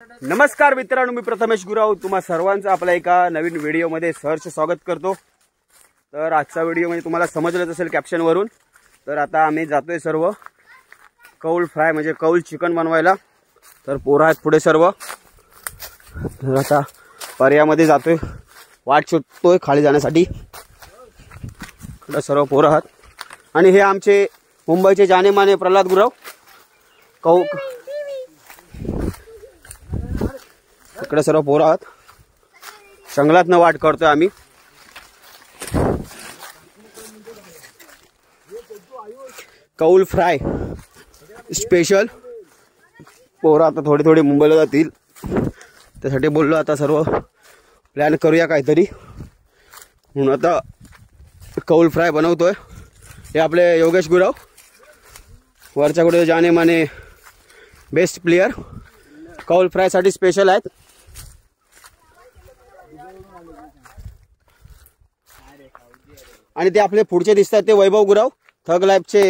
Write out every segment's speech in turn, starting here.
नमस्कार मित्रांनो, मी प्रथमेश गुराव तुम्हा सर्वांचं आपल्या एका नवीन व्हिडिओमध्ये सहर्ष स्वागत करतो। तर आजचा व्हिडिओ म्हणजे तुम्हाला समजलंच असेल कॅप्शनवरून। तर आता आम्ही जातोय सर्व कौल फ्राय म्हणजे कौल चिकन बनवायला। तर पोरं आहेत पुढे सर्व। तर आता पर्यामध्ये जातोय, वाट शोधतोय खाली जाण्यासाठी। सर्व पोरं आहेत आणि हे आमचे मुंबईचे जानेमाने प्रल्हाद गुराव कौ इकडे सर्व पोरं आहात। जंगलातनं वाट करतोय आम्ही। कौल फ्राय स्पेशल पोरं आता थोडे थोडे मुंबईला जातील, त्यासाठी बोललो आता सर्व प्लॅन करूया काहीतरी म्हणून आता कौल फ्राय बनवतोय। हे आपले योगेश गुराव वरच्या कुठे जाने माने बेस्ट प्लेयर कौल फ्राय साठी स्पेशल आहेत। आणि ते आपले पुढचे दिसतात ते वैभव गुराव थग लाईफचे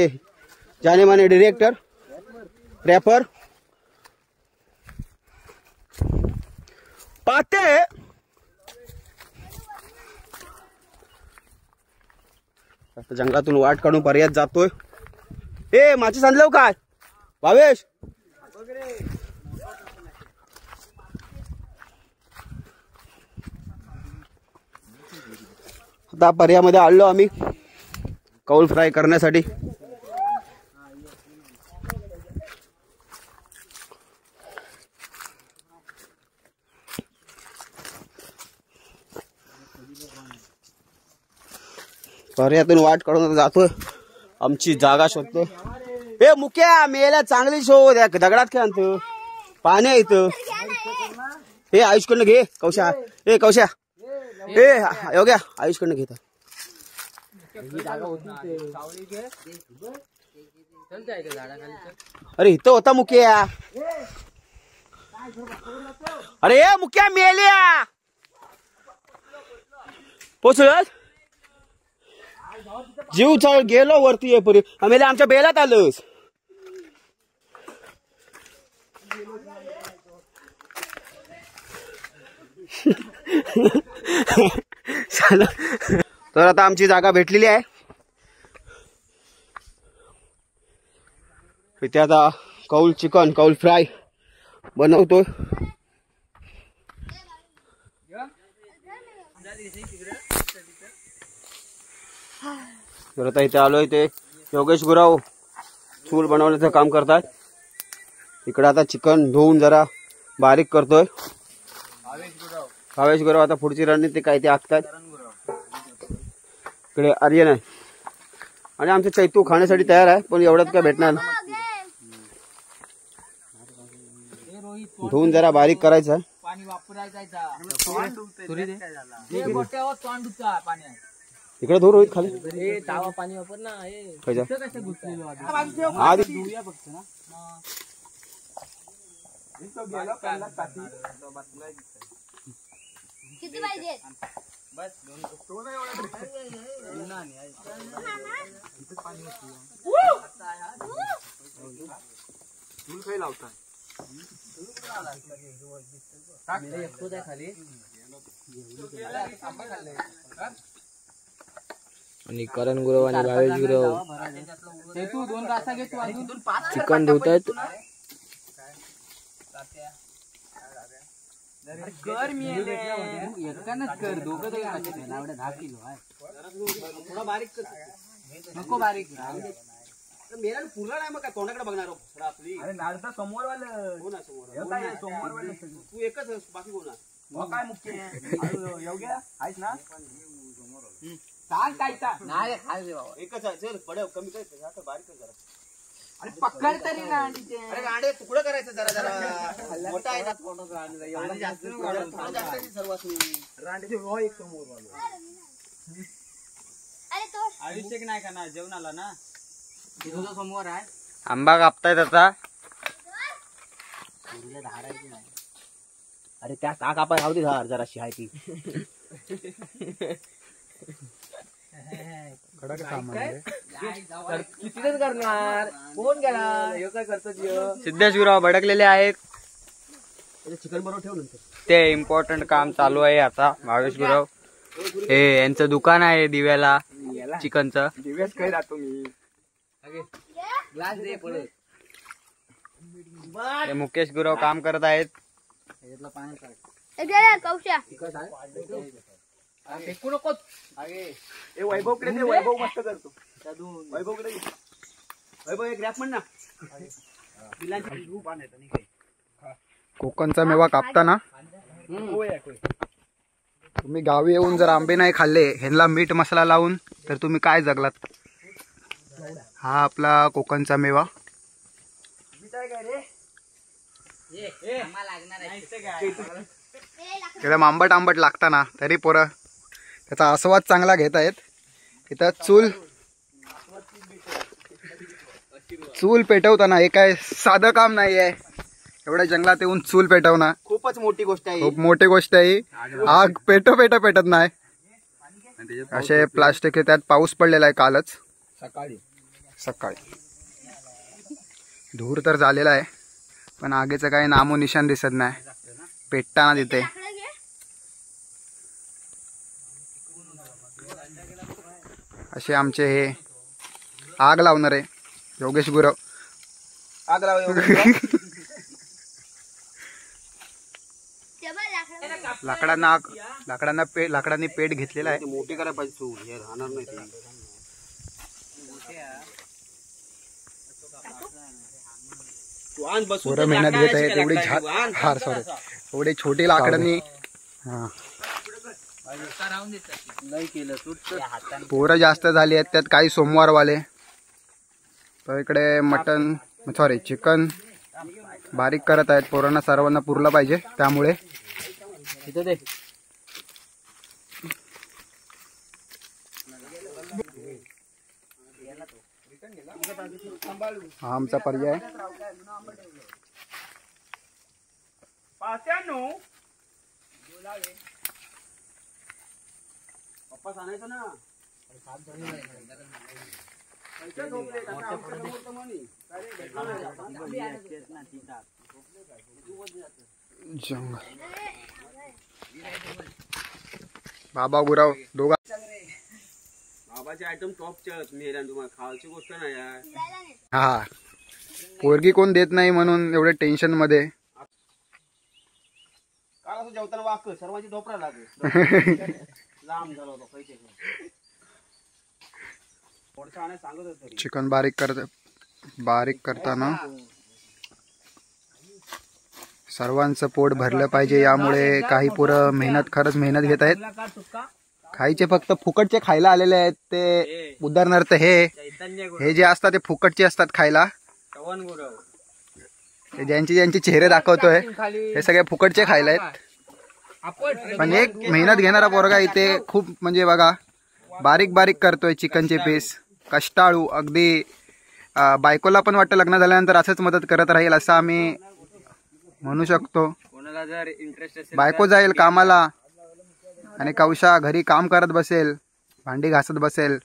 जाने माने डिरेक्टर रॅपर पाते। आता जंगलातून वाट काढून पर्यात जातोय। ए माची सांडलव काय भावेश? आता पर्यामध्ये आलो आम्ही कौल फ्राय करण्यासाठी। पर्यातून वाट काढून जातोय, आमची जागा शोधतोय। ए मुक्या मेला चांगली शोध, दगडात खेळ आणतो पाणी इथं। हे आयुषकडनं घे कौशा। ए कौशा ए योग्या आयुषकडनं घेता। अरे इथं होता मुक्या। अरे ए मुक्या मेल्या पोचल जीव चढ गेलो वरती ये पुरी आम्ही आमच्या बेलात आलोस। तर आता आमची जागा भेटलेली आहे। इथे आता कौल चिकन कौल फ्राय बनवतोय। तर आता इथे आलोय, ते योगेश गुराव चूल बनवण्याचं काम करतात। इकडे आता चिकन धुवून जरा बारीक करतोय भावेश गुराव। आता पुढची रणनीती काय ते आखतात। इकडे आर्यन आहे आणि आमचे चैतू खाण्यासाठी तयार आहे, पण एवढ्यात काय भेटणार। धुवून जरा बारीक करायचं आहे। इकडे धुर होईल खाली पाणी वापर ना किती पाहिजे? आणि करण गुरव आणि भावेश गुरव चिकन धुतात। कर मी एकानच कर, दोघं तर 10 किलो आहे। थोडा बारीक कर, नको बारीक मेला पुरला नाही मग काय तोंडाकडे बघणार आपली। अरे नाडता समोर वाले हो ना समोर वाले तू एकच बाकी कोण काय मुख्य योग्य आहेस ना? सांग काय नाही एकच आहे। चल पडव कमी कर बारीक कर जरा। अरे पकड तरी ना। अरे गाडे तुकडं करायचं जरा जरा मोठा आहे ना जास्त सर्वात एक समोर वाले आयुष्य नाही का ना जेवण आला ना तुझं समोर आहे। आंबा कापतायत आता। अरे त्या का कापाय राहू दे जराशी आहे ती। कडक सामान आहे। कितीच करणार कोण गेला? हे काय करतात? सिद्धेश गुराव भडकलेले आहेत। चिकन बरोबर ठेव नंतर. ते इम्पॉर्टंट काम चालू आहे आता भावेश गुरव. हे यांचं दुकान आहे दिव्याला चिकनचं. दिव्याच काय राहतो मी. ग्लास दे पडे. ते मुकेश गुरव काम करत आहेत. यातलं पाणी काढ. कौशा फेकू नकोस. ए वैभवकडे दे, वैभव मस्त करतो. वैभवकडे दे. वैभव एक रॅप म्हण ना. कोकणचा मेवा कापताना तुम्ही गावी येऊन जर आंबे नाही खाल्ले ह्यांना मीठ मसाला लावून तर तुम्ही काय जगलात. हा आपला कोकणचा मेवा. एकदम आंबट आंबट लागताना तरी पोरं त्याचा आस्वाद चांगला घेत आहेत. इथं चूल पेटवताना हे काय साधं काम नाही आहे. एवढ्या जंगलात येऊन चूल पेटवणं खूपच मोठी गोष्ट आहे. खूप मोठी गोष्ट आहे. आग पेटत नाही. असे प्लास्टिक त्यात पाऊस पडलेला आहे कालच सकाळी. धूर तर झालेला आहे पण आगीचं काही नामो निशाण दिसत नाही. पेटताना तिथे असे आमचे हे आग लावणारे योगेश गुरव. आग लाव. लाकडांनी पेट घेतलेला आहे. मोठी करायला पाहिजे तू. हे राहणार नाही ते. पोरं मेहनत घेत आहेत. एवढी एवढी छोटी लाकडांनी पोरं जास्त झाली आहेत. त्यात काही सोमवारवाले तर इकडे चिकन बारीक करत आहेत. पोरांना सर्वांना पुरलं पाहिजे त्यामुळे. हा आमचा पर्याय. पप्पा सांगायचं ना. जंगल बाबा गुराव दोघा बाबाचे आयटम टॉपचे तुम्हाला खायची गोष्ट नाही यार. हा पोरगी कोण देत नाही म्हणून एवढे टेन्शन मध्ये. काय असं जेवताना वाक सर्वांची धोपरा लागेल. लांब झाला होता पैसे. चिकन बारीक करताना सर्वांचं पोट भरलं पाहिजे. यामुळे काही पोरं खरंच मेहनत घेत आहेत. खायचे फक्त फुकटचे खायला आलेले आहेत. ते उदाहरणार्थ हे जे असतात ते फुकटचे असतात खायला. ज्यांचे चेहरे दाखवतोय हे सगळे फुकटचे खायला आहेत. पण एक मेहनत घेणारा पोरगा इथे खूप म्हणजे बघा बारीक करतोय चिकनचे पीस. कष्टाळू अगदी. बायकोला पण वाटतं लग्न झाल्यानंतर असंच मदत करत राहील असं आम्ही म्हणू शकतो. कोणाला जर इंटरेस्ट असेल बायको जाईल कामाला आणि कौशा घरी काम करत बसेल, भांडी घासत बसेल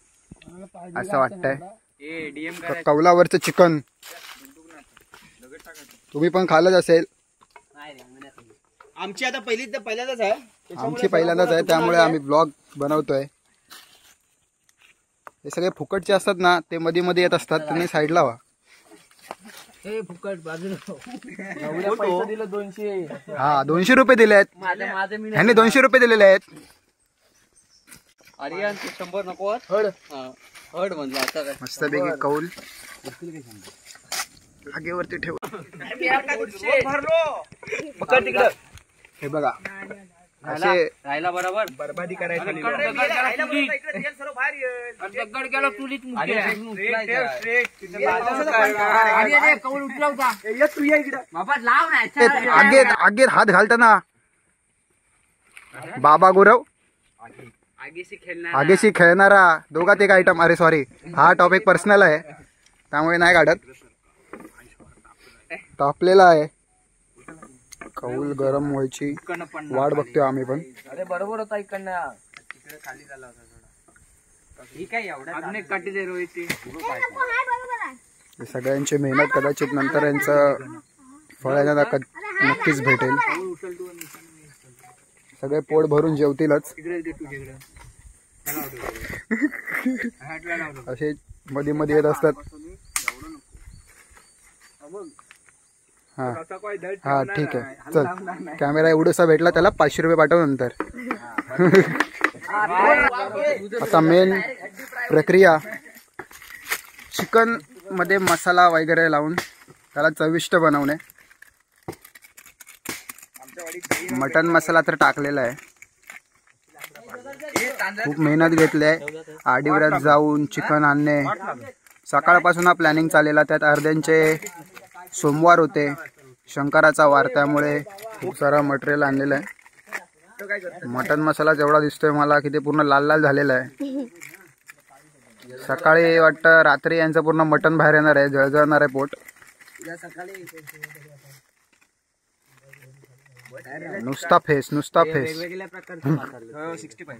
असं वाटतंय. कौलावरचं चिकन तुम्ही पण खाल्लंच असेल. आमची आता पहिल्यांदाच आहे. आमची पहिल्यांदाच आहे त्यामुळे आम्ही ब्लॉग बनवतोय. हे सगळे फुकटचे असतात ना ते मध्ये येत असतात. त्यांनी साईडला व्हा. फुकट बाजूला. हा 200 रुपये दिले आहेत. ह्यांनी 200 रुपये दिलेले आहेत. आर्यन 100 नको. हड म्हणलं आता काय मस्तपैकी कौल आगेवरती ठेव. हे बघा असे राहिला बरोबर. बरबादी करायची. आगेत हात घालताना बाबा गुरव आगेशी खेळणारा दोघात एक आयटम. अरे सॉरी हा टॉपिक पर्सनल आहे त्यामुळे नाही काढत. तापलेला आहे. कौल गरम व्हायची वाट बघतोय आम्ही पण. अरे बरोबर होता इकडनं. खाली झाला होता थोडा. ठीक आहे एवढा अनेक काठी दे रोहित. सगळ्यांची मेहनत कदाचित नंतर यांचं फळ यांना नक्कीच भेटेल. सगळे पोट भरून जेवतीलच. असे मध्ये मध्ये येत असतात. हा हा ठीक आहे चल. कॅमेरा एवढसा भेटला त्याला 500 रुपये पाठव नंतर. आता मेन प्रक्रिया चिकन मध्ये मसाला वगैरे लावून त्याला चविष्ट बनवणे. मटन मसाला तर टाकलेला आहे. खूप मेहनत घेतली आहे. आडिवऱ्यात जाऊन चिकन आणणे. सकाळपासून हा प्लॅनिंग चाललेला. त्यात अर्ध्यांचे सोमवार होते, शंकराचा वार, त्यामुळे खूप सारा मटेरियल आणलेलं आहे. मटन मसाला जेवढा दिसतोय मला की ते पूर्ण लाल लाल झालेला आहे. सकाळी वाटतं रात्री यांचं पूर्ण मटन बाहेर येणार आहे, जळजळणार आहे पोट. नुसता फेस नुसता फेस. वेगवेगळ्या प्रकारचे 65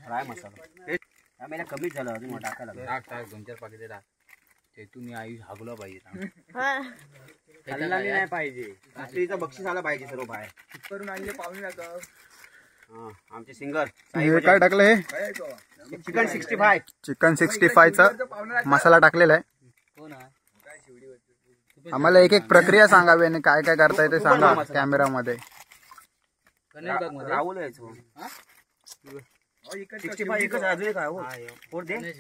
फ्राय मसाला कमीच झालं अजून टाकायला. 2-4 पाकिटे टाक. तेथून आयुष हागला पाहिजे. नाही पाहिजे. रात्रीचं बक्षीस आला पाहिजे सर्व बाहेर करून आणले पाहुणे. आमचे सिंगर काय टाकलं हे? चिकन 65. चिकन 65 चा मसाला टाकलेला आहे. आम्हाला एक एक प्रक्रिया सांगावी आणि काय काय करता येते सांगा कॅमेरामध्ये. राहुल यायचो 65 एकच अजून काय हो पोट दे.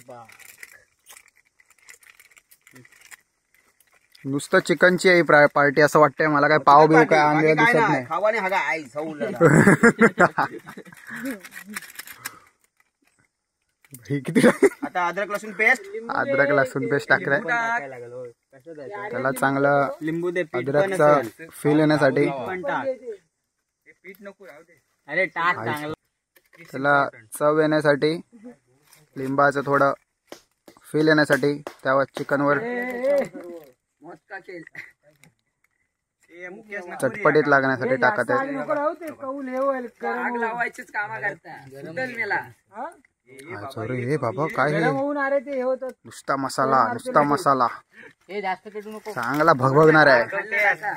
नुसतं चिकनची आहे पार्टी असं वाटतंय मला. काय पाव बिव काय आणलेला दिसत नाही. खावाने हागा आई किती आता अद्रक लसूण पेस्ट. अद्रक लसूण पेस्ट टाकलाय त्याला चांगलं लिंबू दे. अद्रकचा फील येण्यासाठी. अरे टाक चांगलं. त्याला चव येण्यासाठी, लिंबाचं थोडं फील येण्यासाठी त्यावर चिकनवर चटपटीत लागण्यासाठी टाकत आहे. हे बाबा काय हे? नुसता मसाला नुसता मसाला. चांगला भगभगणार आहे,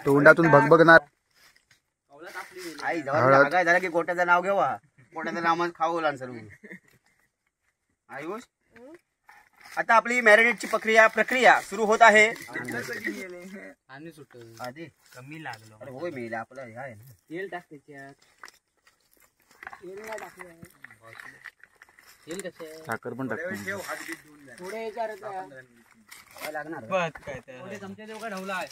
तोंडातून भगभगणार. आई जवळ झाला की गोट्याचं नाव घेवा. गोट्याचं नाव खाऊ सर्व. आयुष आता आपली मॅरिनेटची प्रक्रिया सुरू होत आहे. आधी कमी लागलो. होय मेल आपला आहे ना. तेल टाक त्याच्यात. तेल नाही टाकलं. तेल कसं साखर पण टाकतो. थोडे काय लागणार बस काय ते. थोडे चमचे देऊ का ढवला आहे.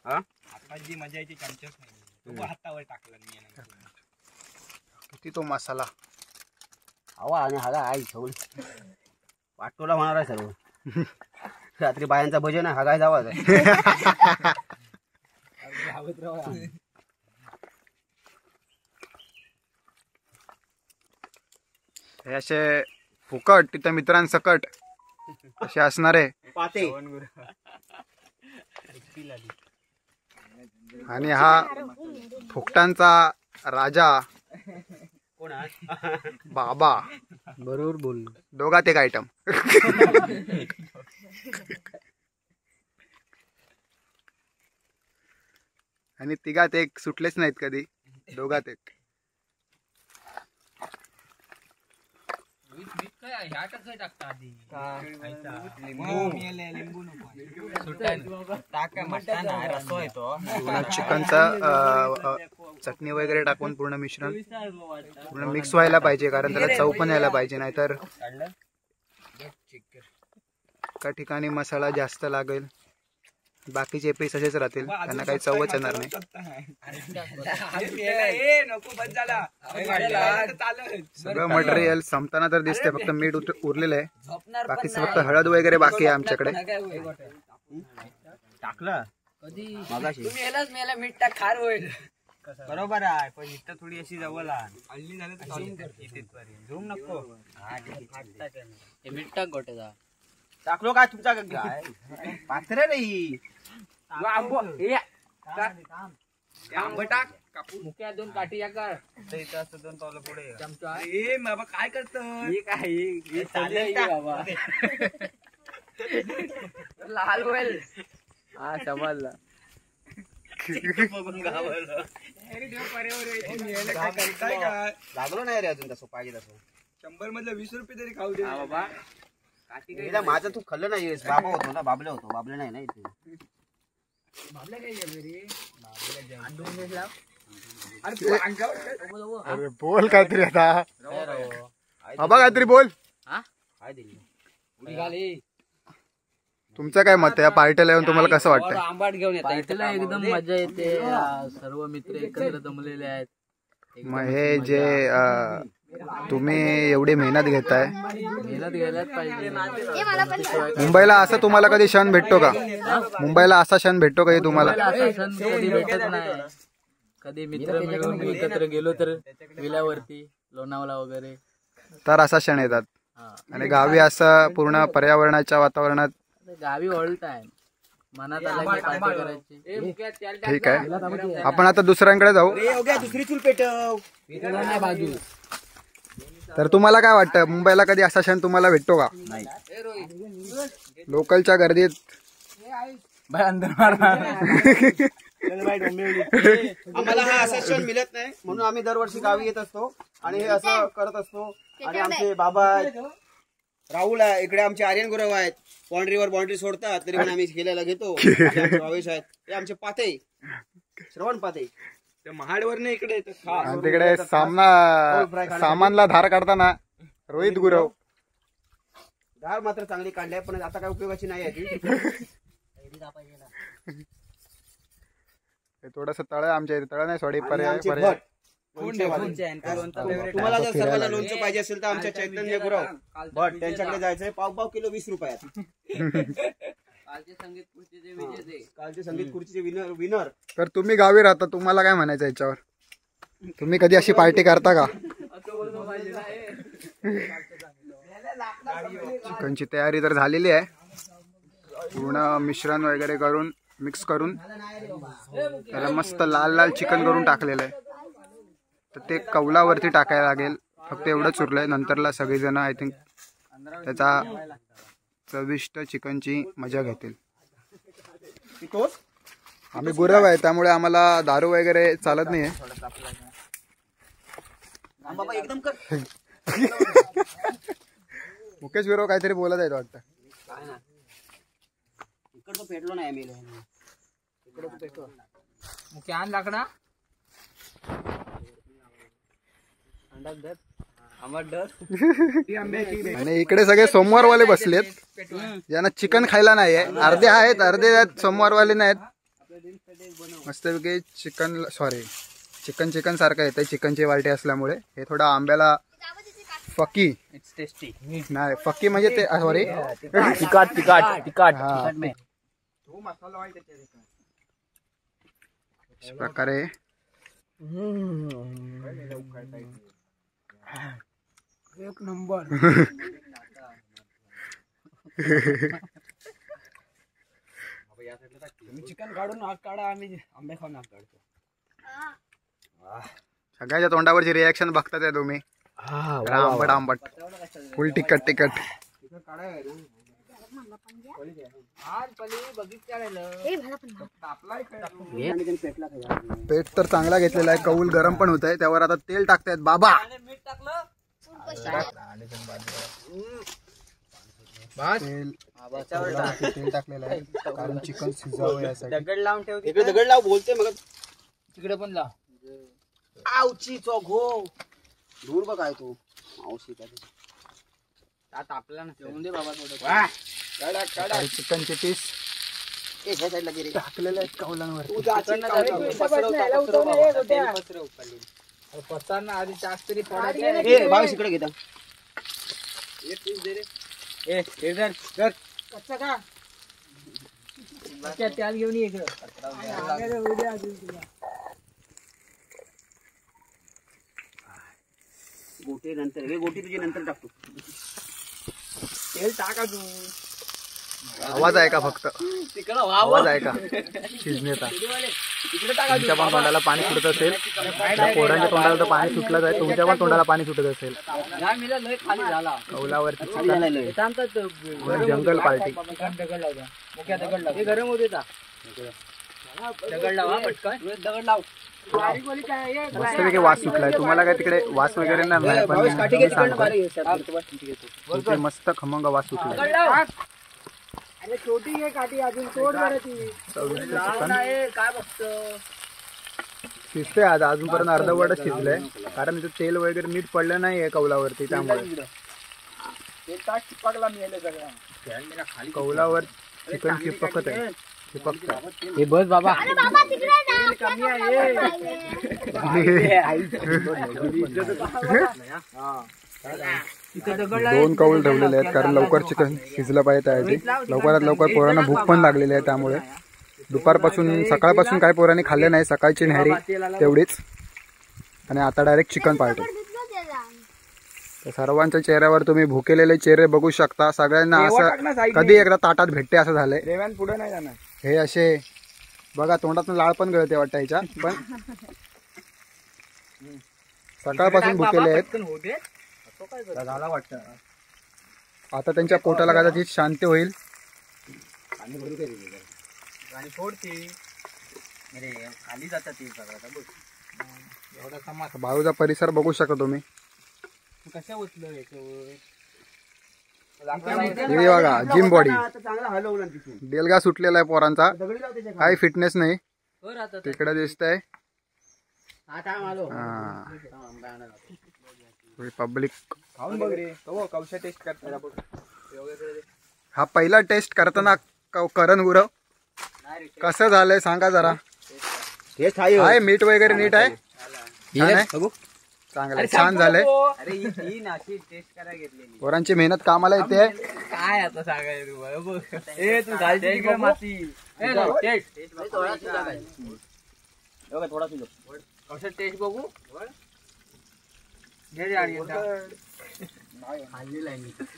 आता जी मजा यायची चमचेच नाही. तो हातावर टाकला मी. किती तो मसाला हवा आणि हागा आई ठेवून वाटोला होणार आहे सर्व. रात्री बायांचा भजन आहे हागाय जावा. हे असे फुकट तिथं मित्रांसकट असे असणारे पाते. आणि हा फुकटांचा राजा कोण बाबा. बरोबर बोल. दोघात एक आयटम. आणि तिघात एक सुटलेच नाहीत कधी. दोघात एक. चिकनचा चटणी वगैरे टाकून पूर्ण मिश्रण पूर्ण मिक्स व्हायला पाहिजे, कारण त्याला चव पण यायला पाहिजे. नाहीतर एका ठिकाणी मसाला जास्त लागेल, बाकीचे पीस असेच राहतील, त्यांना काही चवच येणार नाही. सगळं मटेरियल संपताना तर दिसतंय, फक्त मीठ उरलेलं आहे. बाकीचं फक्त हळद वगैरे बाकी आहे आमच्याकडे. टाकलं मीठ टाक खार होईल. बरोबर आहे, पण इथं थोडी अशी जवळ झूम नको. मीठ टाक गोट्याचा. टाकलो काय तुमचा पाथरे नाही. आंब टाक. मुक्या 2 काठी या कर. इथं 2 पावलं पुढे चमचा. बाबा काय करतो बाबा. लाल होईल. हा समजला. लागलो नाही रे अजून तसं पाहिजे तसं 100 मधलं 20 रुपये तरी खाऊ दे बाबा एकदा माझं तू खाल्लं नाही बाबा होतो ना बाबले होतो बाबले नाही ना इथे अरे बोल काहीतरी आता बाबा काहीतरी बोल काय दिली निघाली तुमचं काय मत आहे या पार्टीला येऊन तुम्हाला कसं वाटतंय आंबाट घेऊन येतात इथला एकदम मजा येते सर्व मित्र एकत्र जमलेले आहेत मग हे जे तुम्ही एवढी मेहनत घेताय मेहनत घ्यायलाच पाहिजे हे मला पण मुंबईला असा तुम्हाला कधी क्षण भेटतो का मुंबईला असा क्षण भेटतो का हे तुम्हाला असा सण कधी भेटत नाही कधी मित्र मिळून एकत्र गेलो तर विल्यावरती लोणावळा वगैरे तर असा क्षण येतात आणि गावी असं पूर्ण पर्यावरणाच्या वातावरणात गावी ऑल टाइम मनात आला की पार्टी करायची ठीक आहे आपण आता दुसऱ्यांकडे जाऊ दुसरी चूल पेटव बाजू तर तुम्हाला काय वाटतं मुंबईला कधी असा क्षण तुम्हाला भेटतो का लोकलच्या गर्दीत आम्हाला हा असा क्षण मिळत नाही म्हणून आम्ही दरवर्षी गावी येत असतो आणि हे असं करत असतो आणि आमचे बाबा आहेत, राहुल आहे इकडे, आमचे आर्यन गुरव आहेत, बाउंड्रीवर बाउंड्री सोडतात तरी पण आम्ही खेळायला घेतो. आमचे भावेश आहेत, हे आमचे पाते श्रवण पाते महाडवर नाही इकडे आणि तिकडे सामानला धार काढताना रोहित गुरव धार मात्र चांगली काढली पण आता काय उपयोगाची नाही आहे ती. थोडस तळ आमच्या इथे तळ नाही सॉरी पर्याय तुम्हाला जर सर्वांना लोणचं पाहिजे असेल तर आमच्या चैतन्य गुरव भट त्यांच्याकडे जायचंय. पाव किलो 20 रुपयात. कालचे संगीत खुर्चीचे विनर. तर तुम्ही गावी राहता, तुम्हाला काय म्हणायचं याच्यावर? तुम्ही कधी अशी पार्टी करता का? चिकनची तयारी तर झालेली आहे, पूर्ण मिश्रण वगैरे करून मिक्स करून त्याला मस्त लाल लाल चिकन करून टाकलेलं आहे. तर ते कौलावरती टाकायला लागेल, फक्त एवढंच उरलंय. नंतरला सगळेजण आय थिंक त्याचा चविष्ट चिकनची मजा घेतील. आम्ही गुरव आहे त्यामुळे आम्हाला दारू वगैरे चालत नाहीये. मुकेश गुरव काहीतरी बोलत आहे वाटतं. इकडं पेटलो नाही आम्ही. लाकडा आणि इकडे सगळे सोमवारवाले बसलेत, ज्यांना चिकन खायला नाहीये. अर्धे आहेत, अर्धे सोमवारवाले नाहीत. मस्तपैकी चिकन सारखं येतंय चिकनची वालटी असल्यामुळे. हे थोडं आंब्याला फकी नाही, फकी म्हणजे ते सॉरी तिखट अशा प्रकारे एक नंबर. चिकन काढून आग काढा, आम्ही आंबे खाऊन आग काढतो. सगळ्याच्या तोंडावरची रिॲक्शन बघतात आहे तुम्ही. आंबट आंबट फुल तिखट. पेट तर चांगला घेतलेला आहे, कौल गरम पण होत आहे. त्यावर आता तेल टाकतायत बाबा. तेल टाकलेलं आहे कारण चिकन शिजावं यासाठी. दगड लावून ठेव, इकडे दगड लाव बोलते मग. तिकडे पण लाव. आवची चोघो दूर बघ काय तू मावशी आपल्याला ठेवून दे बाबा थोडं. चिकनचे पीस ह्या साईडला गेले टाकलेले आहेत कौलांवर. पचांना आधी जास्त तरी पडायचं. भावेश इकडे घेता. कच्चा का त्याला घेऊन ये इकडं. गोटे नंतर, हे गोटी तुझी नंतर टाकतो. तेल टाका तू. आवाज आहे का फक्त? आवाज आहे का शिजण्याचा? तुमच्या पण तोंडाला पाणी सुटत असेल, पोरांच्या तोंडाला तर पाणी सुटलंच आहे, तुमच्या पण तोंडाला पाणी सुटत असेल. खाली झाला कौलावरती जंगल पार्टी. गरम होते. दगड लावा पटकन दगड लाव मस्तपैकी वास सुटलाय. तुम्हाला काय तिकडे वास वगैरे नाही, पण मी सांगतो, इथे मस्त खमंग वास सुटलाय. छोटी आहे काठी अजून तोड बरं ती. काय बघतो शिजतंय आज अजूनपर्यंत अर्धवट शिजलंय, कारण इथे तेल वगैरे नीट पडलं नाहीये कौलावरती, त्यामुळे कौलावर चिकन चिपकत आहे. हे बस बाबा अरे बाबा तिकडे ना 2 कौल ठेवलेले आहेत, कारण लवकर चिकन शिजलं पाहिजे त्यासाठी. लवकरात लवकर पोरांना भूक पण लागलेली आहे, त्यामुळे दुपारपासून सकाळपासून काय पोरांनी खाल्ले नाही. सकाळची न्याहारी तेवढीच, आणि आता डायरेक्ट चिकन पार्टी. तर सर्वांच्या चेहऱ्यावर तुम्ही भुकेलेले चेहरे बघू शकता. सगळ्यांना असं कधी एकदा ताटात भेटते असं झालंय. पुढे नाही जाणार. हे असे बघा, तोंडातून लाळ पण गळते वाटतं ह्याच्या, पण सकाळपासून भुकेले आहेत. झाला वाटतं. आता त्यांच्या पोटाला कदाचित शांती होईल. आणि सोडते अरे खाली जातात ते सगळं. बाळूचा परिसर बघू शकता तुम्ही. कशा उचलं याच्यावर हे बघा, जिम बॉडी. चांगला हलवलं तिथून. डेलगा सुटलेला आहे पोरांचा, काही फिटनेस नाही. तिकडे दिसतंय पब्लिक. कौशा टेस्ट करतात. हा पहिला टेस्ट करताना करण गुरव कसं झालंय सांगा जरा. टेस्ट आहे आहे मीठ वगैरे नीट आहे, चांगलं छान झालंय. अरे ही नाशी टेस्ट करायला घेतलेली. पोरांची मेहनत कामाला येते. काय आता सांगायचं तू घालते तिकडे माती. थोडा सुद्धा कशा टेस्ट बघू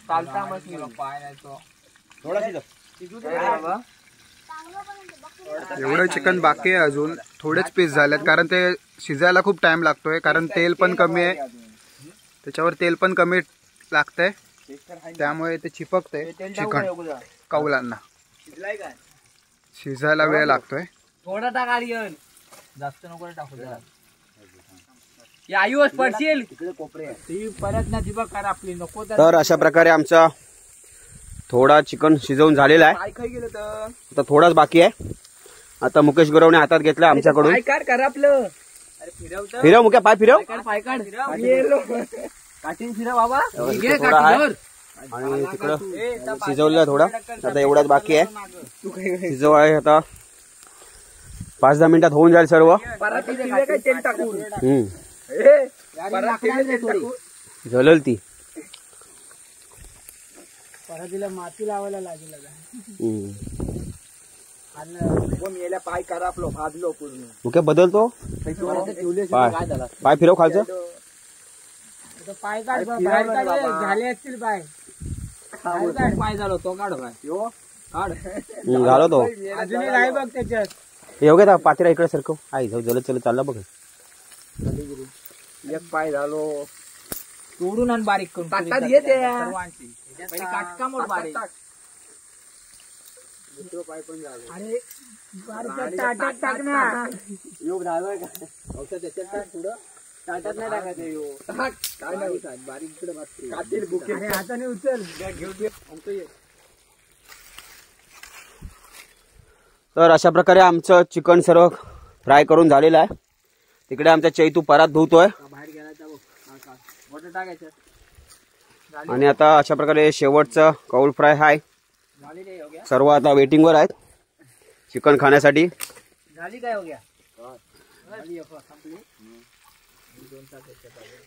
चालता मस्त पाय नाही तो थोडा सुद्धा. एवढं चिकन बाकी आहे, अजून थोडेच पीस झालेत, कारण ते शिजायला खूप टाइम लागतोय, कारण तेल पण कमी आहे त्याच्यावर, तेल पण कमी लागतंय, त्यामुळे ते चिपकतंय चिकन कौलांना. शिजायला वेळ लागतोय. थोडा टाक आर्यन, जास्त नको टाकू जरा. आयुष पडशील ती परत ना ती बघ कर आपली नको. तर अशा प्रकारे आमचा थोडा चिकन शिजवून झालेला आहे. आता थोडाच बाकी आहे. आता मुकेश गुरवने हातात घेतला आमच्याकडून. कर आपलं फिरव मुक्या, पाय फिरव. काठीन फिरव बाबा. थोडा आहे आणि तिकडं शिजवलेला थोडा. आता एवढाच बाकी आहे शिजव आहे. आता 5-10 मिनिटात होऊन जाईल सर्व. तेल टाकून जलल ती. परतीला माती लावायला लागेल. पाय करा आपलं भाजलो पूर्ण. मुक्या बदलतो. पाय फिरव खालचं. पाय काढ झाले असतील पाय. पाय झालो तो काढ काढ झालो तो अजूनही नाही बघ त्याच्यात. एवढ्या पातीला इकडे सारखं आई जाऊ जलद चलत चालला बघ. एक पाय झालो तोडून आणि बारीक करून सर्वांची काटका मोड बारीक. पाय पण झालो. आणि ताटात टाक ना. योग झालोय का त्याच्यात टाक थोडं. ताटात नाही टाकायचं. काय नाही बारीक इकडे कातील बुके हाताने उचल घेऊन ये. तर अशा प्रकारे आमचं चिकन सर्व फ्राय करून झालेलं आहे. तिकडे आमचा चैतू परात धुतोय. आणि आता अशा प्रकारे शेवटचं कौल फ्राय आहे. सर्व आता वेटिंगवर आहेत चिकन खाण्यासाठी. झाली काय हो गया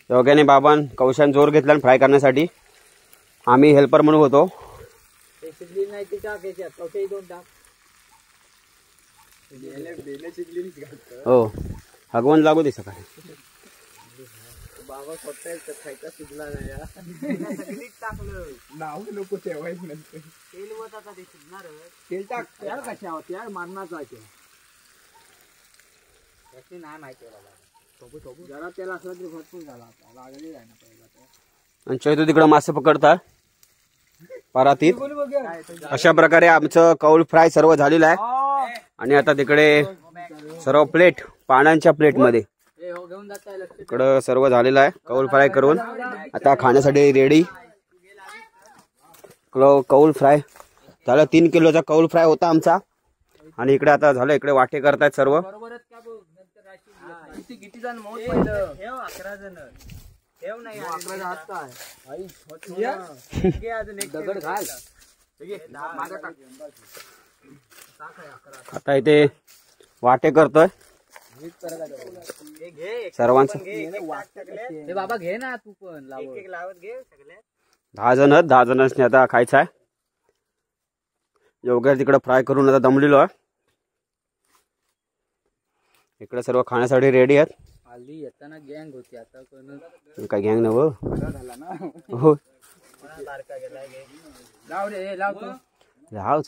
योग्याने बाबान कौशान जोर घेतला फ्राय करण्यासाठी. आम्ही हेल्पर म्हणून होतो. हो हगवण लागू दे सकाळी. बाबा स्वतः खायचा शिजला नाही. नाव नको ठेवायचं नंतर. तेल होत आता ते शिजणार. तेल टाक. त्याला कशा होत यार मारणाचा नाही माहिती जरा तेल असला तरी भरपूर झाला. लागली आहे ना पहिला. आणि चैतू तिकडं मासे पकडतात परातीत. अशा प्रकारे आमचं कौल फ्राय सर्व झालेलं आहे. आणि आता तिकडे सर्व प्लेट पानांच्या प्लेटमध्ये इकडं सर्व झालेलं आहे. कौल फ्राय करून आता खाण्यासाठी रेडी. कौल फ्राय झालं. 3 किलोचा कौल फ्राय होता आमचा. आणि इकडे आता झालं. इकडे वाटे करतायत सर्व. किती जण मोठ पहिलं ठेव 11 जण ठेव नाही 11 हात काय दगड घाल मागं टाक. आता इथे वाटे करतोय सर्वांचं. हे बाबा घे ना तू पण लावत घे सगळे 10 जणांनी आता खायचं आहे. योग्य तिकडे फ्राय करून आता दमलेलो आहे. इकडे सर्व खाण्यासाठी रेडी आहेत. आली येताना गँग होती आता कोण काय गँग नव हो लाव रे लाव तू राहावच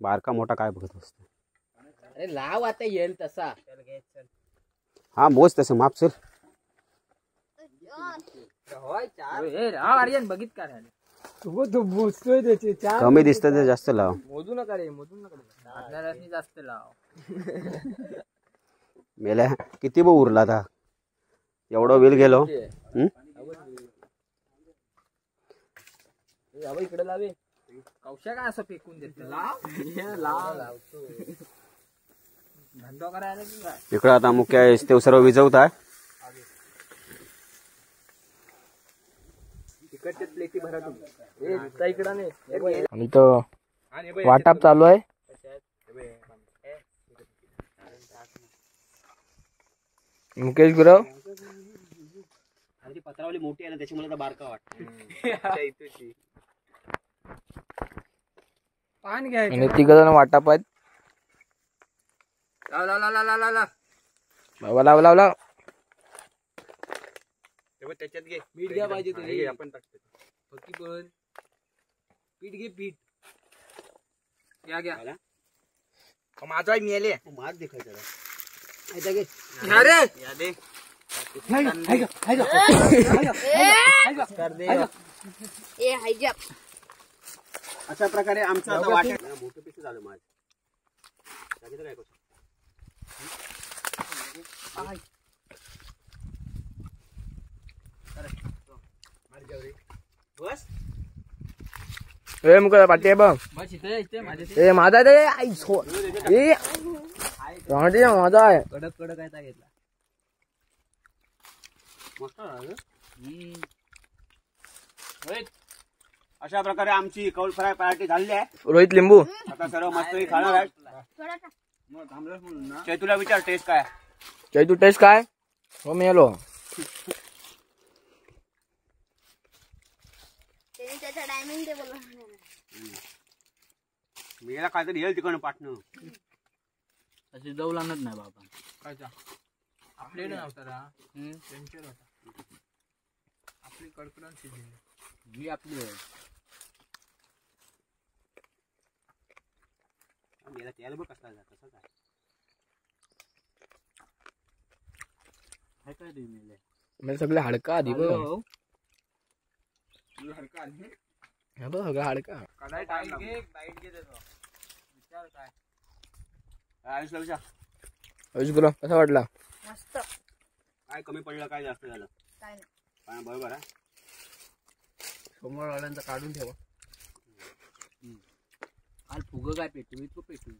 बारका मोठा काय बघत असतो. अरे लाव आता येईल तसा. हा मोज तसं माप सर. आर्यन बघित का तू बोलतोय त्याचे कमी दिसतं ते जास्त लाव. मोजू नका रे मोजू नका आपल्याला जास्त लाव. मेल्या किती बो उरला था एवढं वेल गेलो. इकडे लावे कौशा काय असं फेकून देत लावतो धंदा करायला की काय. इकडं आता मुख्य ते सर्व विजवत आहे. प्लेटी भरा तुम्ही इकडं नाही. आणि तो वाटाप चालू आहे. मुकेश गुरव पत्रावली मोठी आहे ना त्याच्यामुळे बारका वाटत. आणि 3 जण वाटाप आहेत. लाव लाव लाव त्याच्यात घे पीठ घ्या पाहिजे तरी आपण टाकतो. फकी पण पीठ घे पीठ घ्या घ्या माझा मिळाले माग देखायचा अशा प्रकारे आमचं आता वाटत मोठं पीस झालं माझं. बस ए मुका पाठी बघ ए माझा रे आई छो ए राहते माझा आहे. कडक कडक आहे घेतला अशा प्रकारे आमची कौल फ्राय पार्टी झालेली आहे. रोहित लिंबू आता सर्व मस्त खाणार आहे. चैतूला विचार टेस्ट काय. चैतू टेस्ट काय हो मेलो मेला काहीतरी येईल तिकडनं पाठणं अशी जाऊ लागत नाही बाबा. कायचा आपल्याकडे नव्हता आपली कडकडण शिजली ही आपली मेला त्याला बघ कसं कसं काय काय दे मेले म्हणजे सगळे हाडका आधी बघ सगळं हाडका आयुष गुरु कसा वाटला. काय कमी पडलं काय जास्त झालं काय बरोबर आहे. समोर वाल्यांचा काढून ठेवा. काल फुग काय पेटू इतकं पेटू